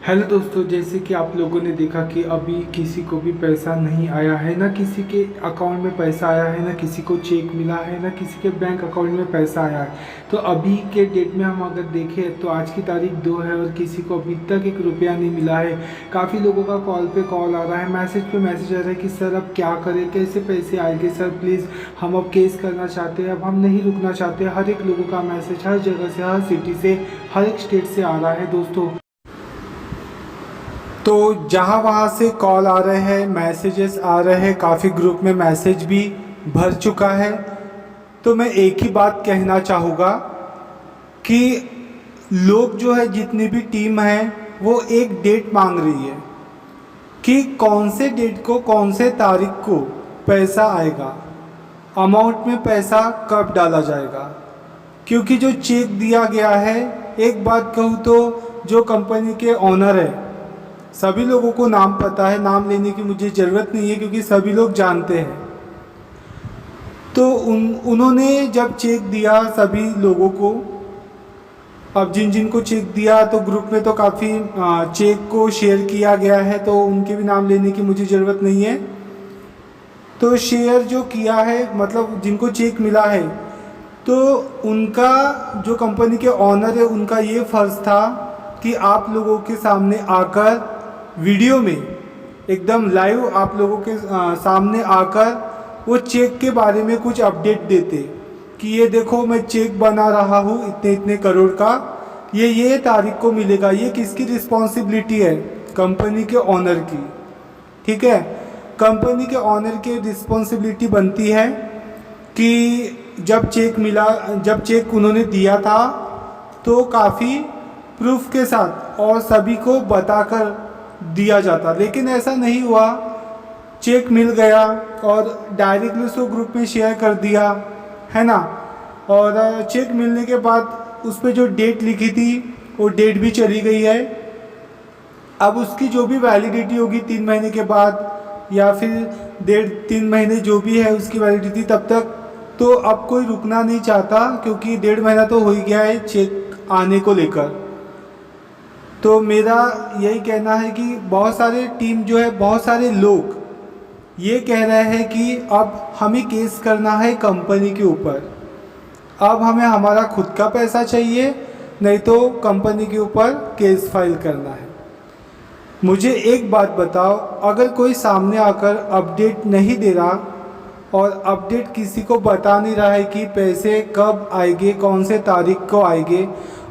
Hello दोस्तों, जैसे कि आप लोगों ने देखा कि अभी किसी को भी पैसा नहीं आया है, ना किसी के अकाउंट में पैसा आया है, ना किसी को चेक मिला है, ना किसी के बैंक अकाउंट में पैसा आया है। तो अभी के डेट में हम अगर देखें तो आज की तारीख 2 है और किसी को अभी तक 1 रुपया नहीं मिला है। काफ़ी लोगों का कॉल पे कॉल आ रहा है, मैसेज पे मैसेज आ रहा है कि सर अब क्या करें, कैसे पैसे आएंगे सर, प्लीज़ हम अब केस करना चाहते हैं, अब हम नहीं रुकना चाहते। हर एक लोगों का मैसेज हर जगह से, हर सिटी से, हर एक स्टेट से आ रहा है दोस्तों। तो जहाँ वहाँ से कॉल आ रहे हैं, मैसेजेस आ रहे हैं, काफ़ी ग्रुप में मैसेज भी भर चुका है। तो मैं एक ही बात कहना चाहूँगा कि लोग जो है, जितनी भी टीम है, वो एक डेट मांग रही है कि कौन से डेट को, कौन से तारीख को पैसा आएगा, अमाउंट में पैसा कब डाला जाएगा। क्योंकि जो चेक दिया गया है, एक बात कहूँ तो जो कंपनी के ऑनर है, सभी लोगों को नाम पता है, नाम लेने की मुझे ज़रूरत नहीं है क्योंकि सभी लोग जानते हैं। तो उन्होंने जब चेक दिया सभी लोगों को, अब जिन जिन को चेक दिया तो ग्रुप में तो काफ़ी चेक को शेयर किया गया है, तो उनके भी नाम लेने की मुझे ज़रूरत नहीं है। तो शेयर जो किया है, मतलब जिनको चेक मिला है, तो उनका, जो कंपनी के ऑनर है, उनका ये फ़र्ज़ था कि आप लोगों के सामने आकर वीडियो में एकदम लाइव आप लोगों के सामने आकर वो चेक के बारे में कुछ अपडेट देते कि ये देखो मैं चेक बना रहा हूँ इतने इतने करोड़ का, ये तारीख को मिलेगा। ये किसकी रिस्पॉन्सिबिलिटी है? कंपनी के ऑनर की। ठीक है, कंपनी के ऑनर की रिस्पॉन्सिबिलिटी बनती है कि जब चेक मिला, जब चेक उन्होंने दिया था तो काफ़ी प्रूफ के साथ और सभी को बताकर दिया जाता, लेकिन ऐसा नहीं हुआ। चेक मिल गया और डायरेक्टली उसको ग्रुप में शेयर कर दिया, है ना। और चेक मिलने के बाद उस पर जो डेट लिखी थी वो डेट भी चली गई है। अब उसकी जो भी वैलिडिटी होगी 3 महीने के बाद या फिर 1.5-3 महीने जो भी है उसकी वैलिडिटी, तब तक तो अब कोई रुकना नहीं चाहता क्योंकि 1.5 महीना तो हो ही गया है चेक आने को लेकर। तो मेरा यही कहना है कि बहुत सारे टीम जो है, बहुत सारे लोग ये कह रहे हैं कि अब हमें केस करना है कंपनी के ऊपर, अब हमें हमारा खुद का पैसा चाहिए, नहीं तो कंपनी के ऊपर केस फाइल करना है। मुझे एक बात बताओ, अगर कोई सामने आकर अपडेट नहीं दे रहा और अपडेट किसी को बता नहीं रहा है कि पैसे कब आएंगे, कौन से तारीख को आएंगे,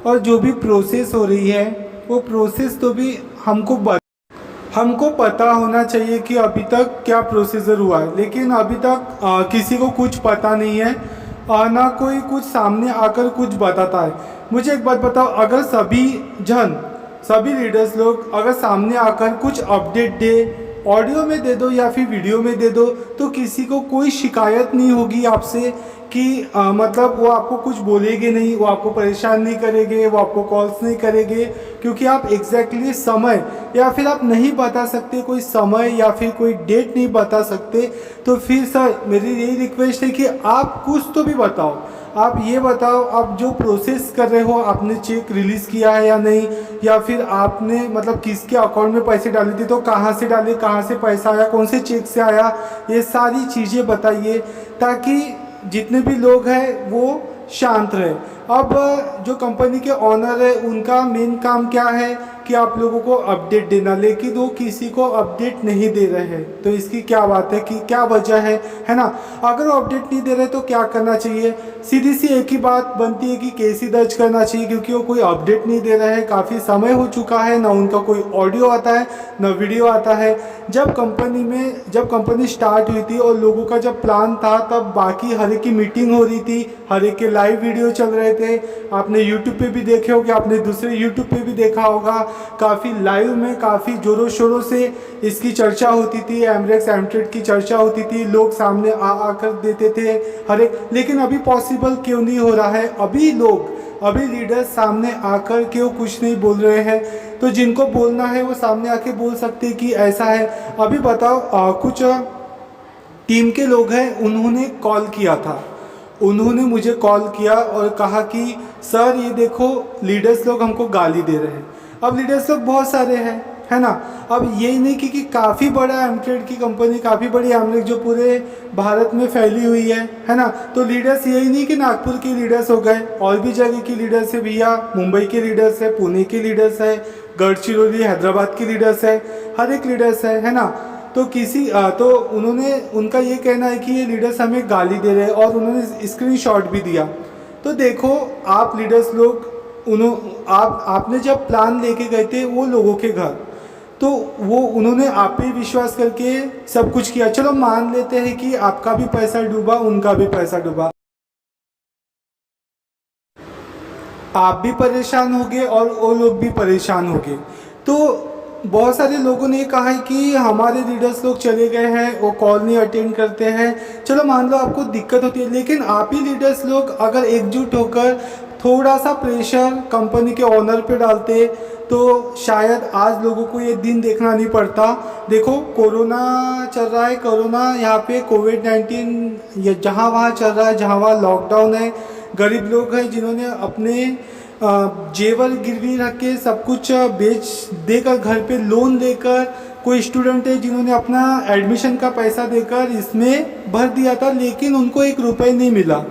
और जो भी प्रोसेस हो रही है वो प्रोसेस तो भी हमको पता होना चाहिए कि अभी तक क्या प्रोसीजर हुआ है, लेकिन अभी तक किसी को कुछ पता नहीं है, ना कोई कुछ सामने आकर कुछ बताता है। मुझे एक बात बताओ, अगर सभी लीडर्स लोग अगर सामने आकर कुछ अपडेट दे, ऑडियो में दे दो या फिर वीडियो में दे दो, तो किसी को कोई शिकायत नहीं होगी आपसे कि मतलब वो आपको कुछ बोलेंगे नहीं, वो आपको परेशान नहीं करेंगे, वो आपको कॉल्स नहीं करेंगे, क्योंकि आप एग्जैक्टली समय या फिर आप नहीं बता सकते, कोई समय या फिर कोई डेट नहीं बता सकते। तो फिर सर मेरी यही रिक्वेस्ट है कि आप कुछ तो भी बताओ। आप ये बताओ, आप जो प्रोसेस कर रहे हो, आपने चेक रिलीज़ किया है या नहीं, या फिर आपने मतलब किसके अकाउंट में पैसे डाले थे, तो कहाँ से डाले, कहाँ से पैसा आया, कौन से चेक से आया, ये सारी चीज़ें बताइए ताकि जितने भी लोग हैं वो शांत रहे। अब जो कंपनी के ऑनर है उनका मेन काम क्या है कि आप लोगों को अपडेट देना, लेकिन वो किसी को अपडेट नहीं दे रहे हैं। तो इसकी क्या बात है, कि क्या वजह है ना। अगर वो अपडेट नहीं दे रहे तो क्या करना चाहिए? सीधी सी एक ही बात बनती है कि केस ही दर्ज करना चाहिए, क्योंकि वो कोई अपडेट नहीं दे रहे हैं, काफ़ी समय हो चुका है, ना उनका कोई ऑडियो आता है ना वीडियो आता है। जब कंपनी स्टार्ट हुई थी और लोगों का जब प्लान था, तब बाकी हर एक की मीटिंग हो रही थी, हर एक के लाइव वीडियो चल रहे थे। आपने यूट्यूब पे भी देखे होंगे, आपने दूसरे यूट्यूब पे भी देखा होगा, काफ़ी लाइव में काफ़ी ज़ोरों शोरों से इसकी चर्चा होती थी, एमरेक्स एमट्रेड की चर्चा होती थी, लोग सामने आकर देते थे हर एक। लेकिन अभी पॉसिबल क्यों नहीं हो रहा है? अभी लीडर्स सामने आकर क्यों कुछ नहीं बोल रहे हैं? तो जिनको बोलना है वो सामने आके बोल सकते हैं कि ऐसा है। अभी बताओ, कुछ टीम के लोग हैं, उन्होंने कॉल किया था, उन्होंने मुझे कॉल किया और कहा कि सर ये देखो लीडर्स लोग हमको गाली दे रहे हैं। अब लीडर्स लोग बहुत सारे हैं, है ना। अब यही नहीं कि काफ़ी बड़ा एमट्रेड की कंपनी, काफ़ी बड़ी एमलेक जो पूरे भारत में फैली हुई है ना। तो लीडर्स यही नहीं कि नागपुर के लीडर्स हो गए, और भी जगह की लीडर्स है भैया, मुंबई के लीडर्स है, पुणे के लीडर्स है, गढ़चिरौली हैदराबाद के लीडर्स है, हर एक लीडर्स है ना। तो तो उन्होंने, उनका ये कहना है कि ये लीडर्स हमें गाली दे रहे हैं, और उन्होंने स्क्रीनशॉट भी दिया। तो देखो आप लीडर्स लोग, आपने जब प्लान लेके गए थे वो लोगों के घर, तो वो उन्होंने आप पे विश्वास करके सब कुछ किया। चलो मान लेते हैं कि आपका भी पैसा डूबा, उनका भी पैसा डूबा, आप भी परेशान होगे और वो लोग भी परेशान होंगे। तो बहुत सारे लोगों ने कहा है कि हमारे लीडर्स लोग चले गए हैं, वो कॉल नहीं अटेंड करते हैं। चलो मान लो आपको दिक्कत होती है, लेकिन आप ही लीडर्स लोग अगर एकजुट होकर थोड़ा सा प्रेशर कंपनी के ओनर पे डालते तो शायद आज लोगों को ये दिन देखना नहीं पड़ता। देखो कोरोना चल रहा है, कोरोना यहाँ पे कोविड-19 ये जहाँ वहाँ चल रहा है, जहाँ वहाँ लॉकडाउन है। गरीब लोग हैं जिन्होंने अपने जेवर गिरवी रख के सब कुछ बेच देकर, घर पे लोन देकर, कोई स्टूडेंट है जिन्होंने अपना एडमिशन का पैसा देकर इसमें भर दिया था, लेकिन उनको 1 रुपये नहीं मिला,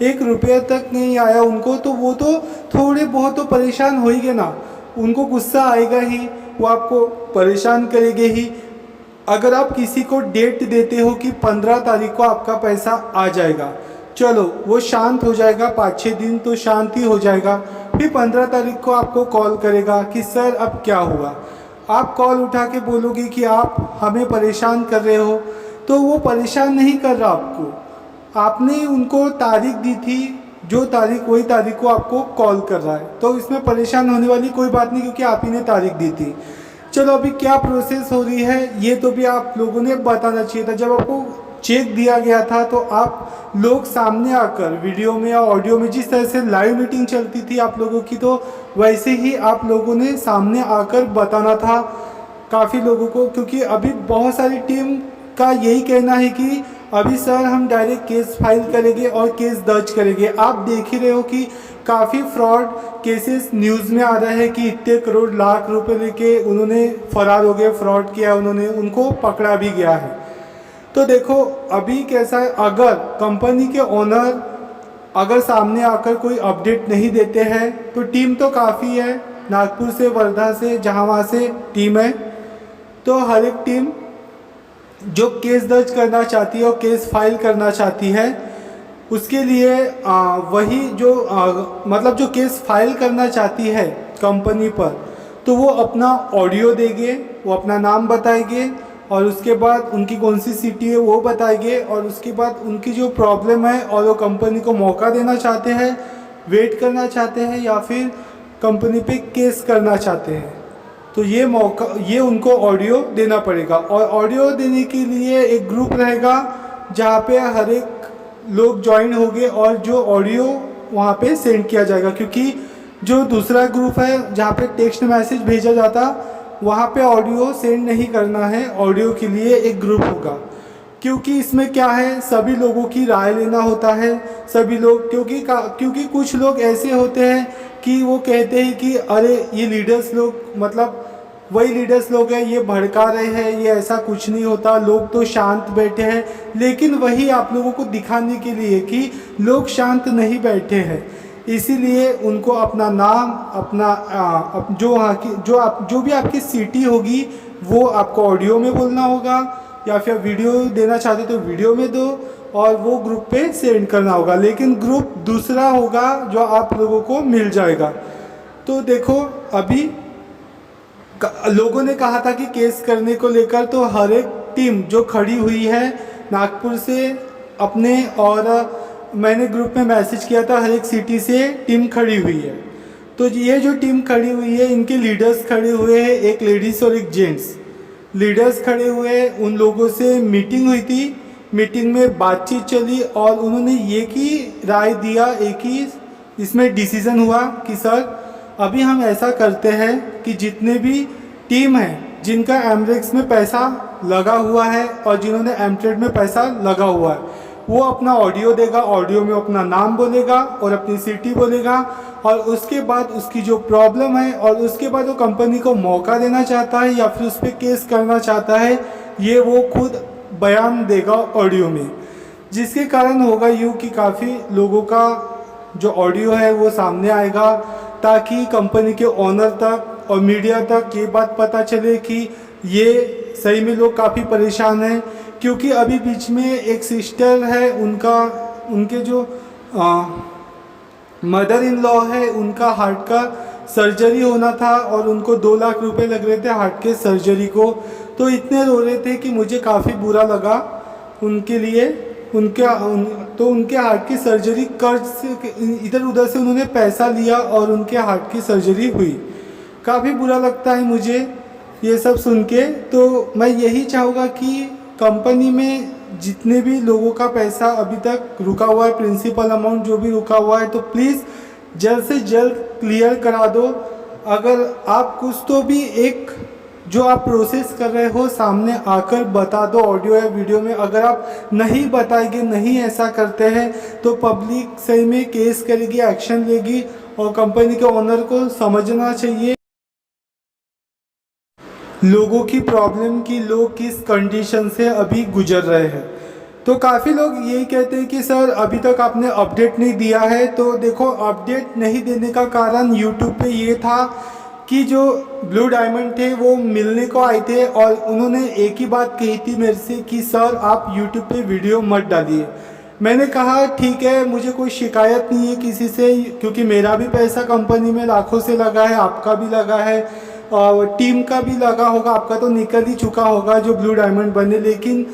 1 रुपये तक नहीं आया उनको। तो वो तो थोड़े बहुत तो परेशान होएंगे ना, उनको गुस्सा आएगा ही, वो आपको परेशान करेंगे ही। अगर आप किसी को डेट देते हो कि 15 तारीख को आपका पैसा आ जाएगा, चलो वो शांत हो जाएगा, 5-6 दिन तो शांति हो जाएगा। फिर 15 तारीख को आपको कॉल करेगा कि सर अब क्या हुआ। आप कॉल उठा के बोलोगे कि आप हमें परेशान कर रहे हो, तो वो परेशान नहीं कर रहा आपको, आपने उनको तारीख दी थी, जो तारीख वही तारीख को आपको कॉल कर रहा है। तो इसमें परेशान होने वाली कोई बात नहीं, क्योंकि आप ही ने तारीख दी थी। चलो अभी क्या प्रोसेस हो रही है ये तो भी आप लोगों ने बताना चाहिए था। जब आपको चेक दिया गया था तो आप लोग सामने आकर वीडियो में या ऑडियो में, जिस तरह से लाइव मीटिंग चलती थी आप लोगों की, तो वैसे ही आप लोगों ने सामने आकर बताना था काफ़ी लोगों को। क्योंकि अभी बहुत सारी टीम का यही कहना है कि अभी सर हम डायरेक्ट केस फाइल करेंगे और केस दर्ज करेंगे। आप देख ही रहे हो कि काफ़ी फ्रॉड केसेस न्यूज़ में आ रहे हैं कि इतने करोड़ लाख रुपए लेके उन्होंने फरार हो गए, फ्रॉड किया उन्होंने, उनको पकड़ा भी गया है। तो देखो अभी कैसा है, अगर कंपनी के ओनर अगर सामने आकर कोई अपडेट नहीं देते हैं, तो टीम तो काफ़ी है, नागपुर से, वर्धा से, जहाँ वहाँ से टीम है, तो हर एक टीम जो केस दर्ज करना चाहती है और केस फाइल करना चाहती है, उसके लिए वही जो मतलब जो केस फाइल करना चाहती है कंपनी पर, तो वो अपना ऑडियो देंगे, वो अपना नाम बताएंगे, और उसके बाद उनकी कौन सी सिटी है वो बताएंगे, और उसके बाद उनकी जो प्रॉब्लम है, और वो कंपनी को मौका देना चाहते हैं, वेट करना चाहते हैं, या फिर कंपनी पे केस करना चाहते हैं, तो ये मौका, ये उनको ऑडियो देना पड़ेगा। और ऑडियो देने के लिए एक ग्रुप रहेगा जहाँ पे हर एक लोग ज्वाइन होंगे, और जो ऑडियो वहाँ पे सेंड किया जाएगा। क्योंकि जो दूसरा ग्रुप है जहाँ पे टेक्स्ट मैसेज भेजा जाता, वहाँ पे ऑडियो सेंड नहीं करना है, ऑडियो के लिए एक ग्रुप होगा। क्योंकि इसमें क्या है, सभी लोगों की राय लेना होता है, सभी लोग, क्योंकि कुछ लोग ऐसे होते हैं कि वो कहते हैं कि अरे ये लीडर्स लोग, मतलब वही लीडर्स लोग हैं, ये भड़का रहे हैं, ये ऐसा कुछ नहीं होता, लोग तो शांत बैठे हैं। लेकिन वही आप लोगों को दिखाने के लिए कि लोग शांत नहीं बैठे हैं, इसीलिए उनको अपना नाम, अपना जो वहाँ की जो भी आपकी सिटी होगी वो आपको ऑडियो में बोलना होगा, या फिर वीडियो देना चाहते तो वीडियो में दो, और वो ग्रुप पे सेंड करना होगा। लेकिन ग्रुप दूसरा होगा जो आप लोगों को मिल जाएगा। तो देखो अभी लोगों ने कहा था कि केस करने को लेकर, तो हर एक टीम जो खड़ी हुई है नागपुर से अपने, और मैंने ग्रुप में मैसेज किया था, हर एक सिटी से टीम खड़ी हुई है। तो ये जो टीम खड़ी हुई है, इनके लीडर्स खड़े हुए हैं, एक लेडीज़ और एक जेंट्स लीडर्स खड़े हुए। उन लोगों से मीटिंग हुई थी, मीटिंग में बातचीत चली, और उन्होंने ये की राय दिया, एक ही इसमें डिसीज़न हुआ कि सर अभी हम ऐसा करते हैं कि जितने भी टीम हैं जिनका एमरेक्स में पैसा लगा हुआ है और जिन्होंने एमट्रेड में पैसा लगा हुआ है, वो अपना ऑडियो देगा, ऑडियो में अपना नाम बोलेगा और अपनी सिटी बोलेगा, और उसके बाद उसकी जो प्रॉब्लम है और उसके बाद वो कंपनी को मौका देना चाहता है या फिर उस पर केस करना चाहता है, ये वो खुद बयान देगा ऑडियो में। जिसके कारण होगा यूँ कि काफ़ी लोगों का जो ऑडियो है वो सामने आएगा, ताकि कंपनी के ओनर तक और मीडिया तक ये बात पता चले कि ये सही में लोग काफ़ी परेशान हैं। क्योंकि अभी बीच में एक सिस्टर है, उनके जो मदर इन लॉ है, उनका हार्ट का सर्जरी होना था और उनको 2 लाख रुपए लग रहे थे हार्ट के सर्जरी को। तो इतने रो रहे थे कि मुझे काफ़ी बुरा लगा उनके लिए। उनके हार्ट की सर्जरी कर्ज से इधर उधर से उन्होंने पैसा लिया और उनके हार्ट की सर्जरी हुई। काफ़ी बुरा लगता है मुझे ये सब सुन के। तो मैं यही चाहूँगा कि कंपनी में जितने भी लोगों का पैसा अभी तक रुका हुआ है, प्रिंसिपल अमाउंट जो भी रुका हुआ है, तो प्लीज़ जल्द से जल्द क्लियर करा दो। अगर आप कुछ तो भी एक जो आप प्रोसेस कर रहे हो सामने आकर बता दो ऑडियो या वीडियो में। अगर आप नहीं बताएंगे, नहीं ऐसा करते हैं, तो पब्लिक सही में केस करेगी, एक्शन लेगी। और कंपनी के ओनर को समझना चाहिए लोगों की प्रॉब्लम की, लोग किस कंडीशन से अभी गुजर रहे हैं। तो काफ़ी लोग यही कहते हैं कि सर अभी तक आपने अपडेट नहीं दिया है। तो देखो, अपडेट नहीं देने का कारण यूट्यूब पे ये था कि जो ब्लू डायमंड थे वो मिलने को आए थे और उन्होंने एक ही बात कही थी मेरे से कि सर आप यूट्यूब पे वीडियो मत डालिए। मैंने कहा ठीक है, मुझे कोई शिकायत नहीं है किसी से, क्योंकि मेरा भी पैसा कंपनी में लाखों से लगा है, आपका भी लगा है और टीम का भी लगा होगा। आपका तो निकल ही चुका होगा जो ब्लू डायमंड बने, लेकिन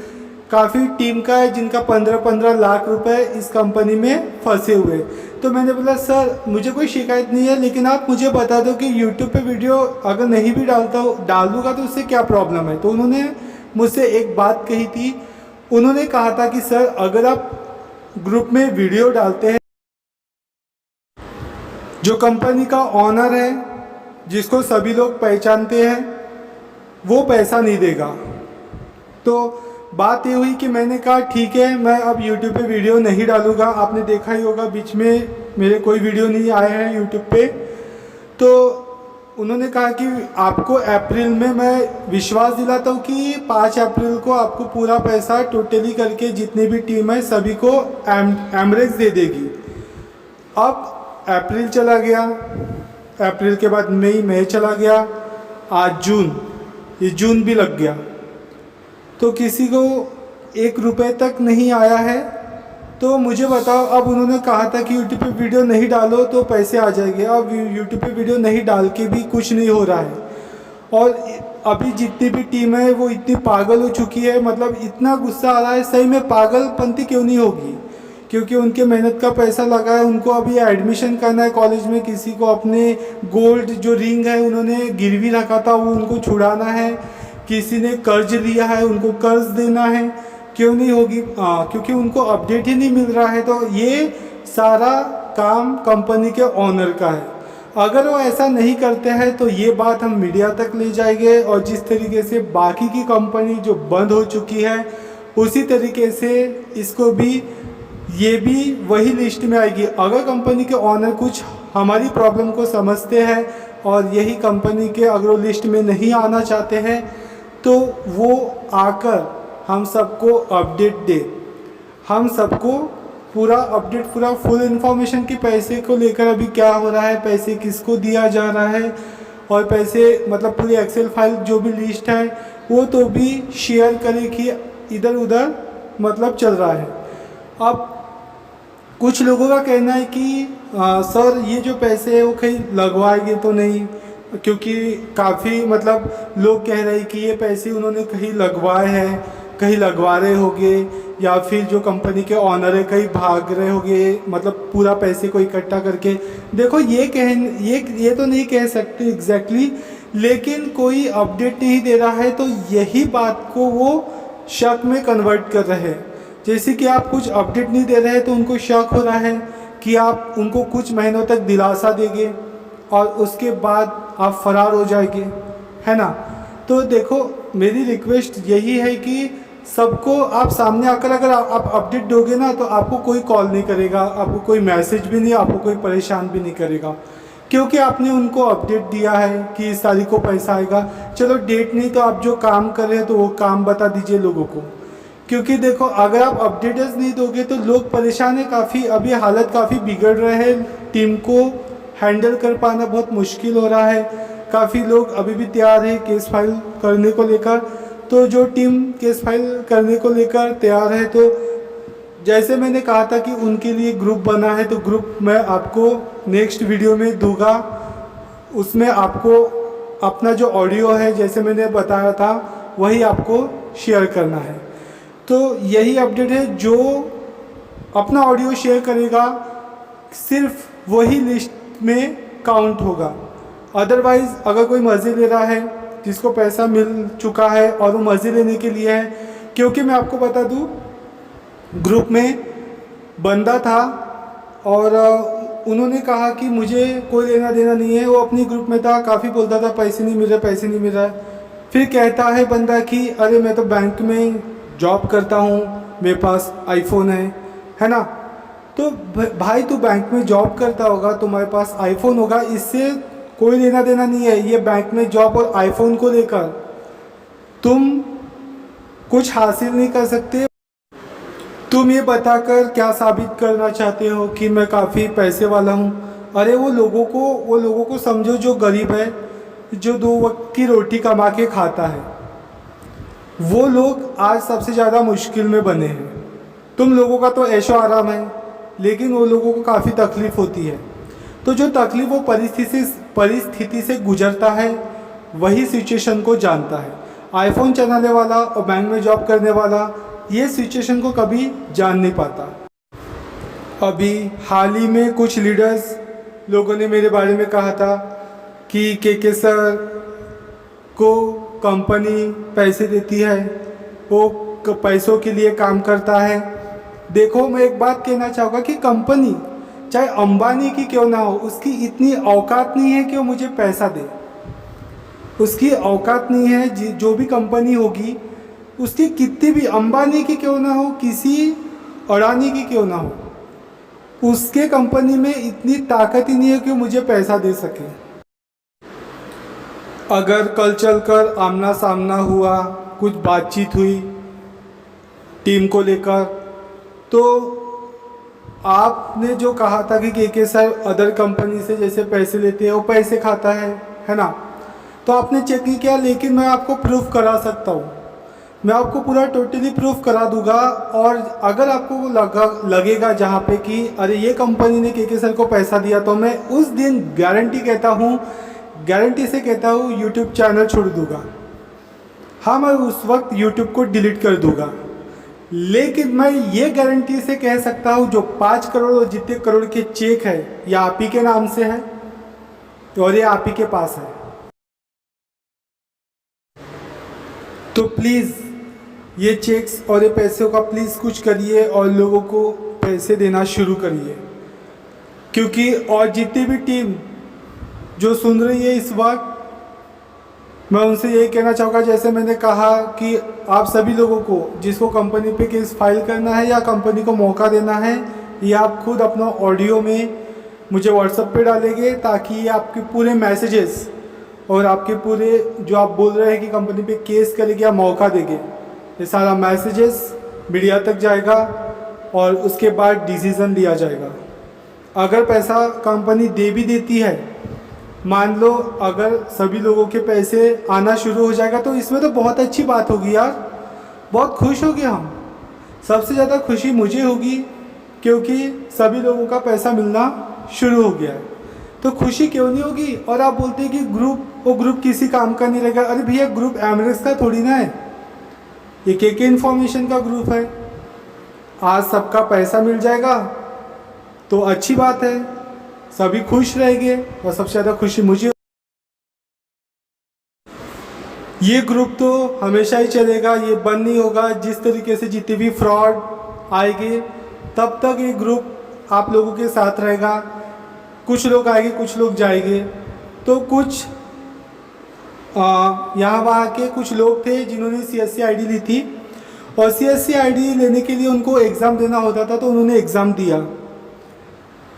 काफ़ी टीम का है जिनका 15-15 लाख रुपए इस कंपनी में फंसे हुए। तो मैंने बोला सर मुझे कोई शिकायत नहीं है, लेकिन आप मुझे बता दो कि यूट्यूब पे वीडियो अगर नहीं भी डालूंगा तो उससे क्या प्रॉब्लम है। तो उन्होंने मुझसे एक बात कही थी, उन्होंने कहा था कि सर अगर आप ग्रुप में वीडियो डालते हैं, जो कंपनी का ऑनर है जिसको सभी लोग पहचानते हैं वो पैसा नहीं देगा। तो बात ये हुई कि मैंने कहा ठीक है, मैं अब YouTube पे वीडियो नहीं डालूँगा। आपने देखा ही होगा बीच में मेरे कोई वीडियो नहीं आए हैं YouTube पे। तो उन्होंने कहा कि आपको अप्रैल में मैं विश्वास दिलाता हूँ कि 5 अप्रैल को आपको पूरा पैसा टोटली करके जितनी भी टीम है सभी को एमरेक्स दे देगी। अब अप्रैल चला गया, अप्रैल के बाद मई चला गया, आज जून, ये जून भी लग गया, तो किसी को 1 रुपये तक नहीं आया है। तो मुझे बताओ, अब उन्होंने कहा था कि यूट्यूब पे वीडियो नहीं डालो तो पैसे आ जाएंगे। अब यूट्यूब पे वीडियो नहीं डाल के भी कुछ नहीं हो रहा है। और अभी जितनी भी टीम है वो इतनी पागल हो चुकी है, मतलब इतना गुस्सा आ रहा है। सही में पागलपंती क्यों नहीं होगी, क्योंकि उनके मेहनत का पैसा लगा है। उनको अभी एडमिशन करना है कॉलेज में, किसी को अपने गोल्ड जो रिंग है उन्होंने गिरवी रखा था वो उनको छुड़ाना है, किसी ने कर्ज लिया है उनको कर्ज देना है। क्यों नहीं होगी? क्योंकि उनको अपडेट ही नहीं मिल रहा है। तो ये सारा काम कंपनी के ओनर का है। अगर वो ऐसा नहीं करते हैं तो ये बात हम मीडिया तक ले जाएंगे, और जिस तरीके से बाकी की कंपनी जो बंद हो चुकी है उसी तरीके से इसको भी, ये भी वही लिस्ट में आएगी। अगर कंपनी के ओनर कुछ हमारी प्रॉब्लम को समझते हैं और यही कंपनी के अगर वो लिस्ट में नहीं आना चाहते हैं तो वो आकर हम सबको अपडेट दे, हम सबको पूरा अपडेट, पूरा फुल इन्फॉर्मेशन कि पैसे को लेकर अभी क्या हो रहा है, पैसे किसको दिया जा रहा है, और पैसे मतलब पूरी एक्सेल फाइल जो भी लिस्ट है वो तो भी शेयर करें कि इधर उधर मतलब चल रहा है। अब कुछ लोगों का कहना है कि सर ये जो पैसे है वो कहीं लगवाएंगे तो नहीं, क्योंकि काफ़ी मतलब लोग कह रहे हैं कि ये पैसे उन्होंने कहीं लगवाए हैं, कहीं लगवा रहे होंगे, या फिर जो कंपनी के ऑनर है कहीं भाग रहे होंगे, मतलब पूरा पैसे को इकट्ठा करके। देखो ये तो नहीं कह सकते एग्जैक्टली, लेकिन कोई अपडेट नहीं दे रहा है तो यही बात को वो शक में कन्वर्ट कर रहे हैं। जैसे कि आप कुछ अपडेट नहीं दे रहे हैं तो उनको शक हो रहा है कि आप उनको कुछ महीनों तक दिलासा देंगे और उसके बाद आप फरार हो जाएंगे, है ना। तो देखो मेरी रिक्वेस्ट यही है कि सबको आप सामने आकर अगर आप अपडेट दोगे ना तो आपको कोई कॉल नहीं करेगा, आपको कोई मैसेज भी नहीं, आपको कोई परेशान भी नहीं करेगा, क्योंकि आपने उनको अपडेट दिया है कि इस तारीख को पैसा आएगा। चलो डेट नहीं तो आप जो काम कर रहे हैं तो वो काम बता दीजिए लोगों को, क्योंकि देखो अगर आप अपडेट्स नहीं दोगे तो लोग परेशान हैं काफ़ी। अभी हालत काफ़ी बिगड़ रहे हैं, टीम को हैंडल कर पाना बहुत मुश्किल हो रहा है। काफ़ी लोग अभी भी तैयार है केस फाइल करने को लेकर, तो जो टीम केस फाइल करने को लेकर तैयार है, तो जैसे मैंने कहा था कि उनके लिए ग्रुप बना है, तो ग्रुप मैं आपको नेक्स्ट वीडियो में दूंगा। उसमें आपको अपना जो ऑडियो है जैसे मैंने बताया था वही आपको शेयर करना है। तो यही अपडेट है, जो अपना ऑडियो शेयर करेगा सिर्फ वही लिस्ट में काउंट होगा। अदरवाइज़ अगर कोई मज़े ले रहा है जिसको पैसा मिल चुका है और वो मज़े लेने के लिए है, क्योंकि मैं आपको बता दूं ग्रुप में बंदा था और उन्होंने कहा कि मुझे कोई लेना देना नहीं है। वो अपनी ग्रुप में था, काफ़ी बोलता था पैसे नहीं मिल रहे, पैसे नहीं मिल रहा है। फिर कहता है बंदा कि अरे मैं तो बैंक में जॉब करता हूँ, मेरे पास आईफोन है ना। तो भाई तू बैंक में जॉब करता होगा, तुम्हारे पास आईफोन होगा, इससे कोई लेना देना नहीं है। ये बैंक में जॉब और आईफोन को लेकर तुम कुछ हासिल नहीं कर सकते। तुम ये बताकर क्या साबित करना चाहते हो कि मैं काफ़ी पैसे वाला हूँ। अरे वो लोगों को समझो जो गरीब है, जो 2 वक्त की रोटी कमा के खाता है, वो लोग आज सबसे ज़्यादा मुश्किल में बने हैं। तुम लोगों का तो ऐशो आराम है, लेकिन वो लोगों को काफ़ी तकलीफ़ होती है। तो जो तकलीफ़ वो परिस्थिति से गुजरता है वही सिचुएशन को जानता है। आईफोन चलाने वाला और बैंक में जॉब करने वाला ये सिचुएशन को कभी जान नहीं पाता। अभी हाल ही में कुछ लीडर्स लोगों ने मेरे बारे में कहा था कि के सर को कंपनी पैसे देती है, वो पैसों के लिए काम करता है। देखो मैं एक बात कहना चाहूँगा कि कंपनी चाहे अंबानी की क्यों ना हो, उसकी इतनी औकात नहीं है कि वो मुझे पैसा दे। उसकी औकात नहीं है। जो भी कंपनी होगी उसकी कितनी भी, अंबानी की क्यों ना हो, किसी अडानी की क्यों ना हो, उसके कंपनी में इतनी ताकत ही नहीं है कि मुझे पैसा दे सके। अगर कल चलकर आमना सामना हुआ, कुछ बातचीत हुई टीम को लेकर, तो आपने जो कहा था कि के सर अदर कंपनी से जैसे पैसे लेते हैं वो पैसे खाता है ना, तो आपने चेक नहीं किया। लेकिन मैं आपको प्रूफ करा सकता हूँ, मैं आपको पूरा टोटली प्रूफ करा दूंगा। और अगर आपको लगेगा जहाँ पे कि अरे ये कंपनी ने के सर को पैसा दिया, तो मैं उस दिन गारंटी से कहता हूँ यूट्यूब चैनल छोड़ दूंगा। हाँ, मैं उस वक्त यूट्यूब को डिलीट कर दूंगा। लेकिन मैं ये गारंटी से कह सकता हूँ जो 5 करोड़ और जितने करोड़ के चेक है ये आप ही के नाम से है और ये आप ही के पास है। तो प्लीज़ ये चेक्स और ये पैसों का प्लीज़ कुछ करिए और लोगों को पैसे देना शुरू करिए। क्योंकि और जितनी भी टीम जो सुन रही है इस वक्त, मैं उनसे यही कहना चाहूँगा, जैसे मैंने कहा कि आप सभी लोगों को जिसको कंपनी पे केस फाइल करना है या कंपनी को मौका देना है, ये आप खुद अपना ऑडियो में मुझे व्हाट्सएप पे डालेंगे, ताकि ये आपके पूरे मैसेजेस और आपके पूरे जो आप बोल रहे हैं कि कंपनी पे केस करेंगे या मौका देंगे, ये सारा मैसेजेस मीडिया तक जाएगा और उसके बाद डिसीज़न लिया जाएगा। अगर पैसा कंपनी दे भी देती है, मान लो अगर सभी लोगों के पैसे आना शुरू हो जाएगा, तो इसमें तो बहुत अच्छी बात होगी यार, बहुत खुश होंगे हम। सबसे ज़्यादा खुशी मुझे होगी क्योंकि सभी लोगों का पैसा मिलना शुरू हो गया है। तो खुशी क्यों नहीं होगी। और आप बोलते हैं कि वो ग्रुप किसी काम का नहीं रहेगा। अरे भैया, ग्रुप एमरेक्स का थोड़ी ना है, ये के इन्फॉर्मेशन का ग्रुप है। आज सबका पैसा मिल जाएगा तो अच्छी बात है, सभी खुश रहेंगे और सबसे ज़्यादा खुशी मुझे। ये ग्रुप तो हमेशा ही चलेगा, ये बंद नहीं होगा। जिस तरीके से जितने भी फ्रॉड आएंगे तब तक ये ग्रुप आप लोगों के साथ रहेगा। कुछ लोग आएंगे, कुछ लोग जाएंगे। तो कुछ यहाँ वहाँ के कुछ लोग थे जिन्होंने CSC ID ली थी और CSC ID लेने के लिए उनको एग्ज़ाम देना होता था, तो उन्होंने एग्ज़ाम दिया।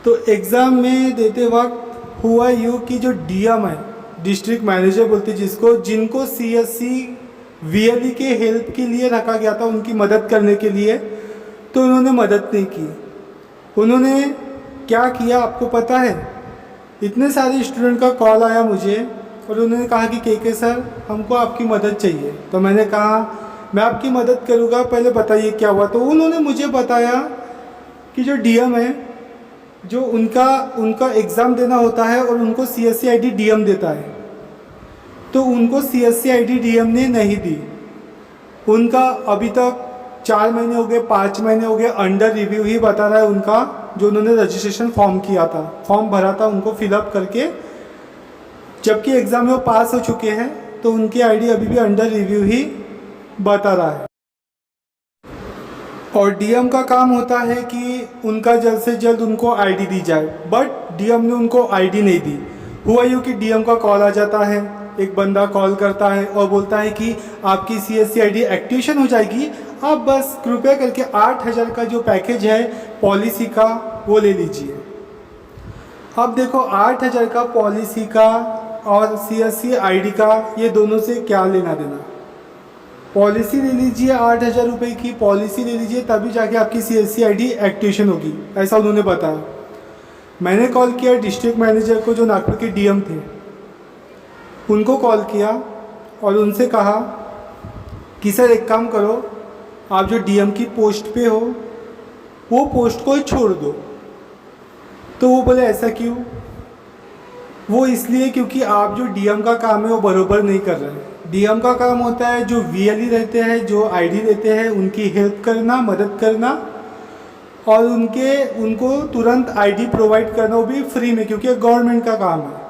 तो एग्ज़ाम में देते वक्त हुआ यूँ कि जो DM है, डिस्ट्रिक्ट मैनेजर बोलते जिसको, जिनको CSC VLE के हेल्प के लिए रखा गया था, उनकी मदद करने के लिए, तो उन्होंने मदद नहीं की। उन्होंने क्या किया आपको पता है? इतने सारे स्टूडेंट का कॉल आया मुझे और उन्होंने कहा कि के सर हमको आपकी मदद चाहिए। तो मैंने कहा मैं आपकी मदद करूँगा, पहले बताइए क्या हुआ। तो उन्होंने मुझे बताया कि जो DM है, जो उनका एग्ज़ाम देना होता है और उनको CSC ID DM देता है, तो उनको CSC ID DM ने नहीं दी। उनका अभी तक 4 महीने हो गए, 5 महीने हो गए, अंडर रिव्यू ही बता रहा है उनका, जो उन्होंने रजिस्ट्रेशन फॉर्म किया था, फॉर्म भरा था उनको फिलअप करके, जबकि एग्ज़ाम में वो पास हो चुके हैं, तो उनकी ID अभी भी अंडर रिव्यू ही बता रहा है। और DM का काम होता है कि उनका जल्द से जल्द उनको ID दी जाए, बट DM ने उनको ID नहीं दी। हुआ यूँ कि DM का कॉल आ जाता है, एक बंदा कॉल करता है और बोलता है कि आपकी CSC ID एक्टिवेशन हो जाएगी, आप बस कृपया करके 8,000 का जो पैकेज है पॉलिसी का वो ले लीजिए। अब देखो 8,000 का पॉलिसी का और CSC ID का, ये दोनों से क्या लेना देना। पॉलिसी ले लीजिए, 8,000 रुपये की पॉलिसी ले लीजिए, तभी जाके आपकी CSC ID एक्टिवेशन होगी, ऐसा उन्होंने बताया। मैंने कॉल किया डिस्ट्रिक्ट मैनेजर को, जो नागपुर के DM थे, उनको कॉल किया और उनसे कहा कि सर एक काम करो, आप जो DM की पोस्ट पे हो वो पोस्ट को छोड़ दो। तो वो बोले ऐसा क्यों? वो इसलिए क्योंकि आप जो DM का काम है वो बरोबर नहीं कर रहे हैं। DM का काम होता है जो VLE रहते हैं, जो ID लेते हैं, उनकी हेल्प करना, मदद करना, और उनको तुरंत ID प्रोवाइड करना, वो भी फ्री में, क्योंकि गवर्नमेंट का काम है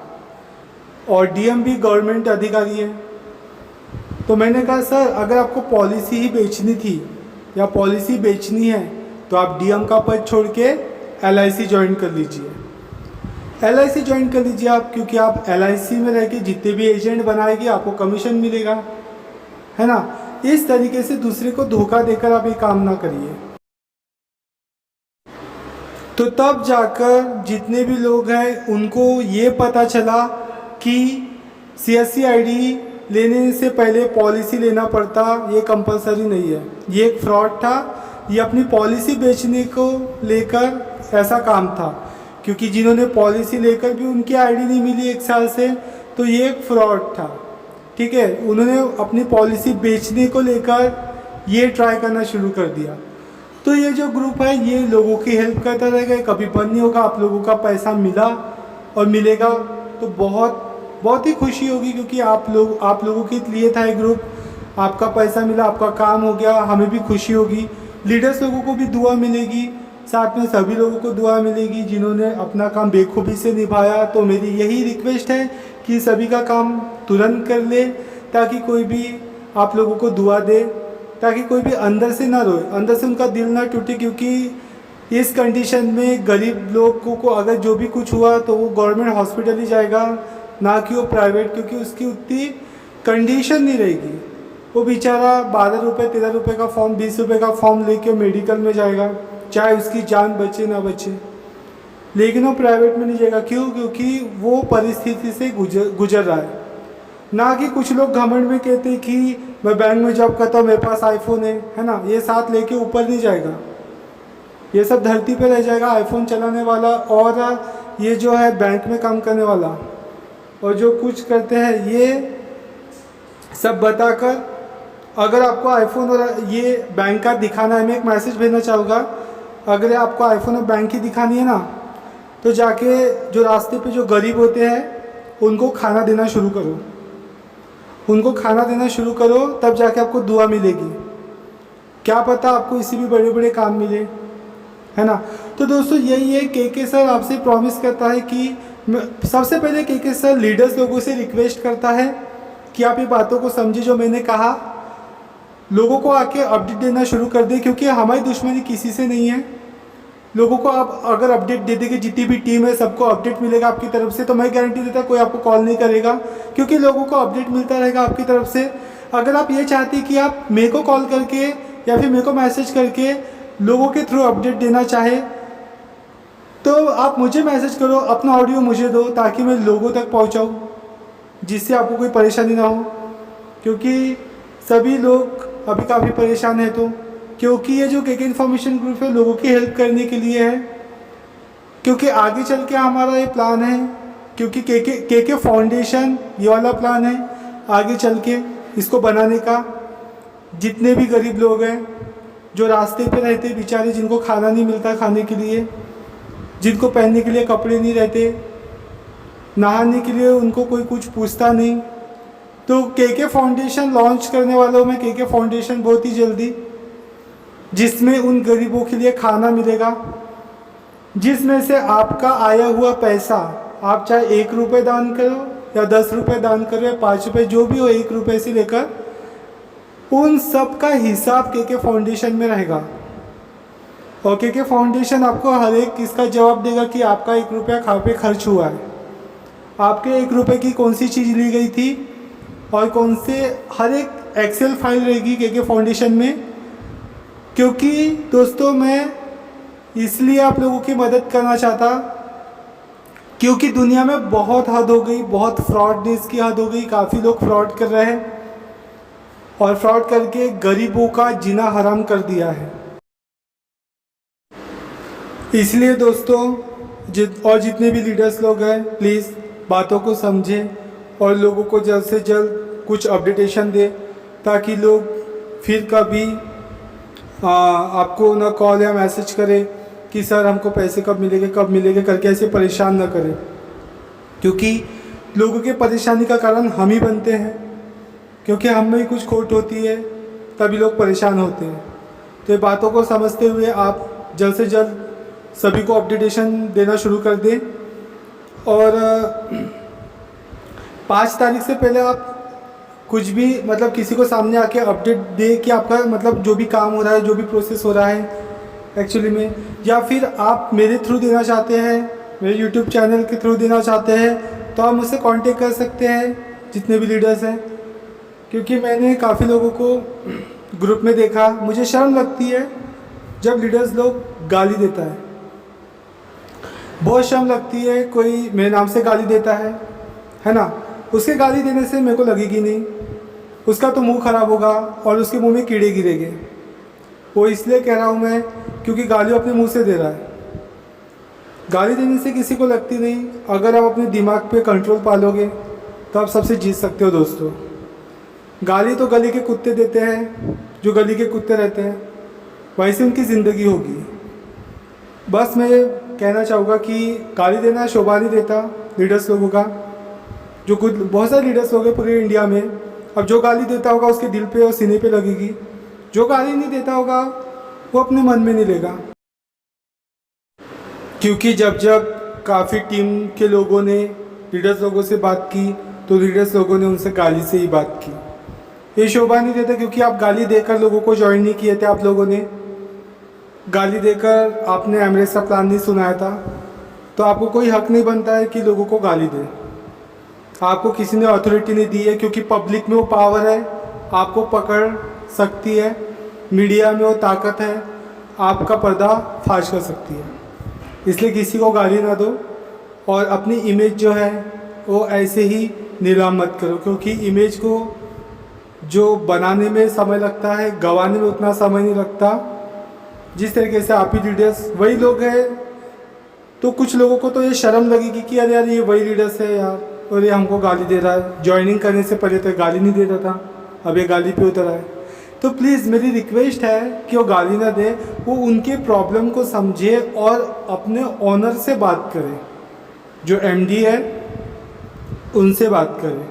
और DM भी गवर्नमेंट अधिकारी है। तो मैंने कहा सर अगर आपको पॉलिसी ही बेचनी थी या पॉलिसी बेचनी है तो आप DM का पद छोड़ के LIC ज्वाइन कर लीजिए। LIC ज्वाइन कर लीजिए आप, क्योंकि आप LIC में रह के जितने भी एजेंट बनाएगी आपको कमीशन मिलेगा, है ना। इस तरीके से दूसरे को धोखा देकर आप ये काम ना करिए। तो तब जाकर जितने भी लोग हैं उनको ये पता चला कि CSC ID लेने से पहले पॉलिसी लेना पड़ता, ये कंपलसरी नहीं है, ये एक फ्रॉड था। ये अपनी पॉलिसी बेचने को लेकर ऐसा काम था, क्योंकि जिन्होंने पॉलिसी लेकर भी उनकी ID नहीं मिली 1 साल से, तो ये एक फ्रॉड था। ठीक है, उन्होंने अपनी पॉलिसी बेचने को लेकर ये ट्राई करना शुरू कर दिया। तो ये जो ग्रुप है ये लोगों की हेल्प करता रहेगा, कभी बंद नहीं होगा। आप लोगों का पैसा मिला और मिलेगा तो बहुत ही खुशी होगी, क्योंकि आप लोगों के लिए था ये ग्रुप। आपका पैसा मिला, आपका काम हो गया, हमें भी खुशी होगी। लीडर्स लोगों को भी दुआ मिलेगी, साथ में सभी लोगों को दुआ मिलेगी जिन्होंने अपना काम बेखूबी से निभाया। तो मेरी यही रिक्वेस्ट है कि सभी का काम तुरंत कर ले, ताकि कोई भी आप लोगों को दुआ दे, ताकि कोई भी अंदर से ना रोए, अंदर से उनका दिल ना टूटे। क्योंकि इस कंडीशन में गरीब लोगों को अगर जो भी कुछ हुआ तो वो गवर्नमेंट हॉस्पिटल ही जाएगा, ना कि वो प्राइवेट, क्योंकि उसकी उतनी कंडीशन नहीं रहेगी। वो बेचारा 12 रुपये 13 रुपये का फॉर्म, 20 रुपये का फॉर्म लेके मेडिकल में जाएगा, चाहे उसकी जान बचे ना बचे, लेकिन वो प्राइवेट में नहीं जाएगा। क्यों? क्योंकि वो परिस्थिति से गुजर रहा है। ना कि कुछ लोग घमंड में कहते हैं कि मैं बैंक में जॉब करता हूँ, मेरे पास आईफोन है ना, ये साथ लेके ऊपर नहीं जाएगा, ये सब धरती पे रह जाएगा। आईफोन चलाने वाला और ये जो है बैंक में काम करने वाला और जो कुछ करते हैं, ये सब बताकर, अगर आपको आईफोन और ये बैंक का दिखाना है, मैं एक मैसेज भेजना चाहूँगा, अगर आपको आईफोन और बैंक की दिखानी है ना, तो जाके जो रास्ते पे जो गरीब होते हैं उनको खाना देना शुरू करो, उनको खाना देना शुरू करो, तब जाके आपको दुआ मिलेगी। क्या पता आपको इसी भी बड़े बड़े काम मिले, है ना। तो दोस्तों यही है, के सर आपसे प्रॉमिस करता है कि सबसे पहले के सर लीडर्स लोगों से रिक्वेस्ट करता है कि आप ये बातों को समझे जो मैंने कहा, लोगों को आके अपडेट देना शुरू कर दे, क्योंकि हमारी दुश्मनी किसी से नहीं है। लोगों को आप अगर अपडेट दे देंगे, जितनी भी टीम है सबको अपडेट मिलेगा आपकी तरफ से, तो मैं गारंटी देता कोई आपको कॉल नहीं करेगा, क्योंकि लोगों को अपडेट मिलता रहेगा आपकी तरफ से। अगर आप ये चाहती कि आप मेरे को कॉल करके या फिर मेरे को मैसेज करके लोगों के थ्रू अपडेट देना चाहे तो आप मुझे मैसेज करो, अपना ऑडियो मुझे दो ताकि मैं लोगों तक पहुंचाऊं, जिससे आपको कोई परेशानी ना हो। क्योंकि सभी लोग अभी काफ़ी परेशान हैं, तो क्योंकि ये जो केके इन्फॉर्मेशन ग्रुप है लोगों की हेल्प करने के लिए है। क्योंकि आगे चल के हमारा ये प्लान है, क्योंकि केके फाउंडेशन ये वाला प्लान है आगे चल के इसको बनाने का। जितने भी गरीब लोग हैं जो रास्ते पे रहते बेचारे, जिनको खाना नहीं मिलता खाने के लिए, जिनको पहनने के लिए कपड़े नहीं रहते, नहाने के लिए उनको कोई कुछ पूछता नहीं, तो केके फाउंडेशन लॉन्च करने वाला हूँ मैं। केके फाउंडेशन बहुत ही जल्दी, जिसमें उन गरीबों के लिए खाना मिलेगा, जिसमें से आपका आया हुआ पैसा, आप चाहे 1 रुपये दान करो या 10 रुपये दान करो या 5 रुपये, जो भी हो, 1 रुपये से लेकर उन सब का हिसाब केके फाउंडेशन में रहेगा। और केके फाउंडेशन आपको हर एक इसका जवाब देगा कि आपका 1 रुपया कहाँ पे खर्च हुआ है, आपके 1 रुपये की कौन सी चीज़ ली गई थी, और कौन से, हर एक एक्सेल फाइल रहेगी केके फाउंडेशन में। क्योंकि दोस्तों मैं इसलिए आप लोगों की मदद करना चाहता, क्योंकि दुनिया में बहुत हद हो गई, बहुत फ्रॉडनेस की हद हो गई, काफ़ी लोग फ्रॉड कर रहे हैं और फ्रॉड करके गरीबों का जीना हराम कर दिया है। इसलिए दोस्तों जितने भी लीडर्स लोग हैं प्लीज़ बातों को समझें और लोगों को जल्द से जल्द कुछ अपडेटेशन दे, ताकि लोग फिर कभी आपको ना कॉल या मैसेज करें कि सर हमको पैसे कब मिलेंगे करके ऐसे परेशान ना करें। क्योंकि लोगों के परेशानी का कारण हम ही बनते हैं, क्योंकि हम में ही कुछ खोट होती है तभी लोग परेशान होते हैं। तो ये बातों को समझते हुए आप जल्द से जल्द सभी को अपडेटेशन देना शुरू कर दें। और 5 तारीख से पहले आप कुछ भी मतलब किसी को सामने आके अपडेट दे कि आपका मतलब जो भी काम हो रहा है, जो भी प्रोसेस हो रहा है एक्चुअली में, या फिर आप मेरे थ्रू देना चाहते हैं, मेरे यूट्यूब चैनल के थ्रू देना चाहते हैं, तो आप मुझसे कांटेक्ट कर सकते हैं जितने भी लीडर्स हैं। क्योंकि मैंने काफ़ी लोगों को ग्रुप में देखा, मुझे शर्म लगती है जब लीडर्स लोग गाली देता है, बहुत शर्म लगती है। कोई मेरे नाम से गाली देता है ना, उसके गाली देने से मेरे को लगेगी नहीं, उसका तो मुंह ख़राब होगा और उसके मुंह में कीड़े गिरेंगे। वो इसलिए कह रहा हूँ मैं क्योंकि गाली अपने मुंह से दे रहा है। गाली देने से किसी को लगती नहीं, अगर आप अपने दिमाग पे कंट्रोल पालोगे तो आप सबसे जीत सकते हो दोस्तों। गाली तो गली के कुत्ते देते हैं, जो गली के कुत्ते रहते हैं, वैसे उनकी ज़िंदगी होगी। बस मैं कहना चाहूँगा कि गाली देना शोभा नहीं देता लीडर्स लोगों का, जो कुछ बहुत सारे लीडर्स लोग हैं पूरे इंडिया में। अब जो गाली देता होगा उसके दिल पे और सीने पे लगेगी, जो गाली नहीं देता होगा वो अपने मन में नहीं लेगा। क्योंकि जब काफ़ी टीम के लोगों ने लीडर्स लोगों से बात की तो लीडर्स लोगों ने उनसे गाली से ही बात की। ये शोभा नहीं देता, क्योंकि आप गाली देकर लोगों को ज्वाइन नहीं किए थे। आप लोगों ने गाली देकर आपने एमरेट्स का प्लान नहीं सुनाया था, तो आपको कोई हक नहीं बनता है कि लोगों को गाली दे। आपको किसी ने अथॉरिटी नहीं दी है, क्योंकि पब्लिक में वो पावर है, आपको पकड़ सकती है, मीडिया में वो ताकत है, आपका पर्दा फाश कर सकती है। इसलिए किसी को गाली ना दो और अपनी इमेज जो है वो ऐसे ही नीलाम मत करो, क्योंकि इमेज को जो बनाने में समय लगता है, गंवाने में उतना समय नहीं लगता। जिस तरीके से आप ही लीडर्स वही लोग हैं, तो कुछ लोगों को तो ये शर्म लगेगी कि अरे यार ये वही लीडर्स है यार, और ये हमको गाली दे रहा है। ज्वाइनिंग करने से पहले तो गाली नहीं देता था, अब ये गाली पे उतर आए। तो प्लीज़ मेरी रिक्वेस्ट है कि वो गाली ना दे, वो उनके प्रॉब्लम को समझे और अपने ऑनर से बात करें, जो एमडी है उनसे बात करें,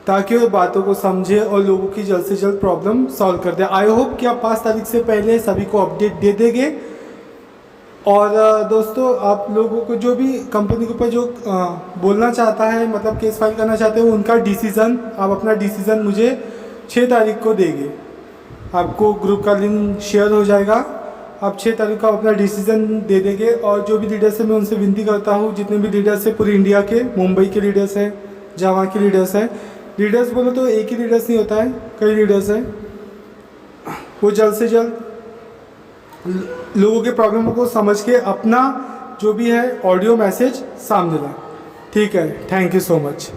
ताकि वो बातों को समझे और लोगों की जल्द से जल्द प्रॉब्लम सॉल्व कर दे। आई होप कि आप 5 तारीख से पहले सभी को अपडेट दे देंगे। और दोस्तों आप लोगों को जो भी कंपनी के ऊपर जो बोलना चाहता है, मतलब केस फाइल करना चाहते हैं, उनका डिसीज़न, आप अपना डिसीज़न मुझे 6 तारीख को देंगे। आपको ग्रुप का लिंक शेयर हो जाएगा, आप 6 तारीख को अपना डिसीज़न दे देंगे। और जो भी लीडर्स हैं मैं उनसे विनती करता हूँ, जितने भी लीडर्स हैं पूरी इंडिया के, मुंबई के लीडर्स हैं, जहाँ के लीडर्स हैं, लीडर्स बोलो तो एक ही लीडर्स नहीं होता है, कई लीडर्स हैं, वो जल्द से जल्द लोगों के प्रॉब्लम को समझ के अपना जो भी है ऑडियो मैसेज सामने लाए। ठीक है, थैंक यू सो मच।